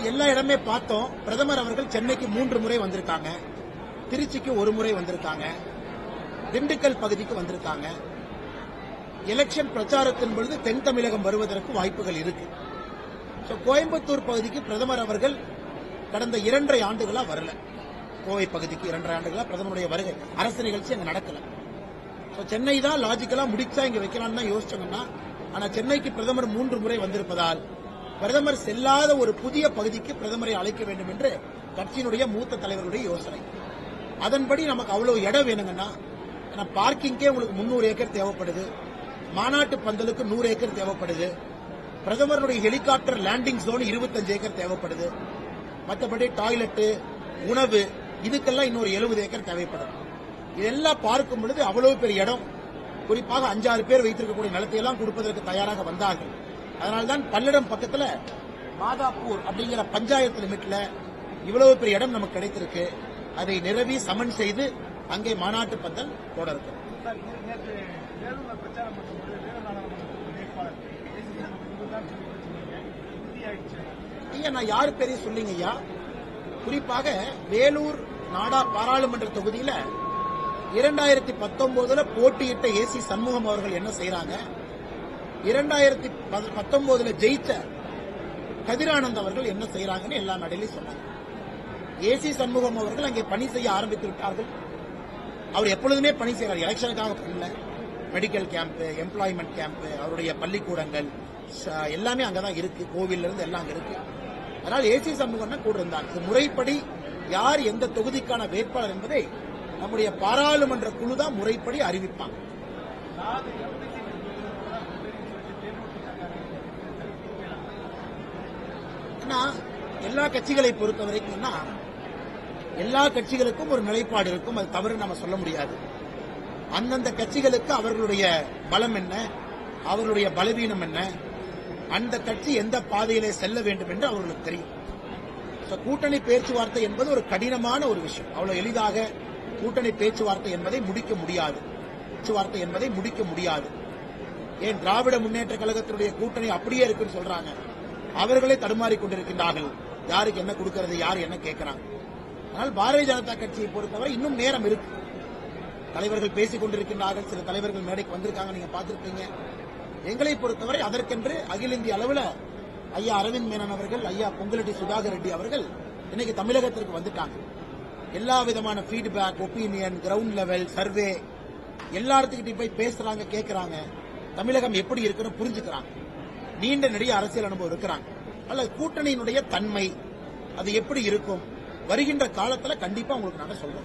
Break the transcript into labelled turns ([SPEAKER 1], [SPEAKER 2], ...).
[SPEAKER 1] எல்லா இடமே பார்த்தோம். பிரதமர் அவர்கள் சென்னைக்கு 3 முறை வந்திருக்காங்க, திருச்சிக்கு 1 முறை வந்திருக்காங்க, திண்டுக்கல் பகுதிக்கு வந்திருக்காங்க. எலெக்ஷன் பிரச்சாரத்தின் பொழுது தென் தமிழகம் வருவதற்கு வாய்ப்புகள் இருக்கு. கோயம்புத்தூர் பகுதிக்கு பிரதமர் அவர்கள் கடந்த 2.5 ஆண்டுகளா வரல. கோவை பகுதிக்கு 2.5 ஆண்டுகளா பிரதமருடைய வருகை அரசு நிகழ்ச்சி அங்க நடக்கல. சென்னை தான் லாஜிக்கலா முடிச்சா இங்க வைக்கலாம்னு தான் யோசிச்சோம்னா, ஆனா சென்னைக்கு பிரதமர் 3 முறை வந்திருப்பதால் பிரதமர் செல்லாத ஒரு புதிய பகுதிக்கு பிரதமரை அழைக்க வேண்டும் என்று கட்சியினுடைய மூத்த தலைவர்களுடைய யோசனை. அதன்படி நமக்கு அவ்வளவு இடம் வேணுங்கன்னா, பார்க்கிங்கே உங்களுக்கு 300 ஏக்கர் தேவைப்படுது, மாநாட்டு பந்தலுக்கு 100 ஏக்கர் தேவைப்படுது, பிரதமருடைய ஹெலிகாப்டர் லேண்டிங் ஜோன் 25 ஏக்கர் தேவைப்படுது, மற்றபடி டாய்லெட், உணவு இதுக்கெல்லாம் இன்னொரு 70 ஏக்கர் தேவைப்படும். இதெல்லாம் பார்க்கும் பொழுது அவ்வளவு பெரிய இடம், குறிப்பாக 5-6 பேர் வைத்திருக்கக்கூடிய நிலத்தை எல்லாம் கொடுப்பதற்கு தயாராக வந்தார்கள். அதனால்தான் பல்லடம் பக்கத்தில் மாதாப்பூர் அப்படிங்கிற பஞ்சாயத்து லிமிட்ல இவ்வளவு பெரிய இடம் நமக்கு கிடைத்திருக்கு. அதை நிரவி சமன் செய்து அங்கே மாநாட்டு பந்தல் போட இருக்கு. நான் யாரு பேரையும் சொல்லிங்க ஐயா. குறிப்பாக வேலூர் பாராளுமன்ற தொகுதியில 2019 போட்டியிட்ட ஏசி சண்முகம் அவர்கள் என்ன செய்யறாங்க, 2019 ஜெயித்த கதிரானந்த் அவர்கள் என்ன செய்யறாங்கன்னு எல்லா மேடையிலும் சொன்னாங்க. ஏசி சண்முகம் அவர்கள் அங்கே பணி செய்ய ஆரம்பித்து விட்டார்கள். அவர் எப்பொழுதுமே பணி செய்யறார், எலெக்ஷனுக்காக பண்ணல. மெடிக்கல் கேம்ப், எம்ப்ளாய்மெண்ட் கேம்ப், அவருடைய பள்ளிக்கூடங்கள் எல்லாமே அங்கதான் இருக்கு, கோவில்ல இருந்து எல்லாம் அங்க இருக்கு. அதனால் ஏசி சண்முகம் கூட இருந்தார். முறைப்படி யார் எந்த தொகுதிக்கான வேட்பாளர் என்பதை நம்முடைய பாராளுமன்ற குழு தான் முறைப்படி அறிவிப்பாங்க. எல்லா கட்சிகளை பொறுத்த வரைக்கும் எல்லா கட்சிகளுக்கும் ஒரு நிலைப்பாடு இருக்கும், அது தவறு நம்ம சொல்ல முடியாது. அந்தந்த கட்சிகளுக்கு அவர்களுடைய பலம் என்ன, அவர்களுடைய பலவீனம் என்ன, அந்த கட்சி எந்த பாதையிலே செல்ல வேண்டும் என்று அவர்களுக்கு தெரியும். கூட்டணி பேச்சுவார்த்தை என்பது ஒரு கடினமான ஒரு விஷயம். அவ்வளவு எளிதாக கூட்டணி பேச்சுவார்த்தை என்பதை முடிக்க முடியாது. ஏன் திராவிட முன்னேற்ற கழகத்தினுடைய கூட்டணி அப்படியே இருக்குன்னு சொல்றாங்க, அவர்களே தடுமாறிக் கொண்டிருக்கின்றார்கள். யாருக்கு என்ன கொடுக்கிறது, யார் என்ன கேட்கிறாங்க. ஆனால் பாரதிய ஜனதா கட்சியை பொறுத்தவரை இன்னும் நேரம் இருக்கு. தலைவர்கள் பேசிக் கொண்டிருக்கின்றார்கள், சில தலைவர்கள் மேடைக்கு வந்திருக்காங்க, நீங்க பார்த்திருப்பீங்க. எங்களை பொறுத்தவரை அதற்கென்று அகில இந்திய அளவில் ஐயா அரவிந்த் மேனன் அவர்கள், ஐயா பொங்குலட்டி சுதாகர் ரெட்டி அவர்கள் இன்னைக்கு தமிழகத்திற்கு வந்துட்டாங்க. எல்லா விதமான feedback, opinion, ground level survey எல்லாத்துக்கிட்டையும் போய் பேசுறாங்க, கேட்கிறாங்க. தமிழகம் எப்படி இருக்குன்னு புரிஞ்சுக்கிறாங்க. நீண்ட நெடிய அரசியல் அனுபவம் இருக்கிறாங்க. அல்ல கூட்டணியினுடைய தன்மை அது எப்படி இருக்கும் வருகின்ற காலத்தில் கண்டிப்பா உங்களுக்கு நாங்க சொல்றோம்.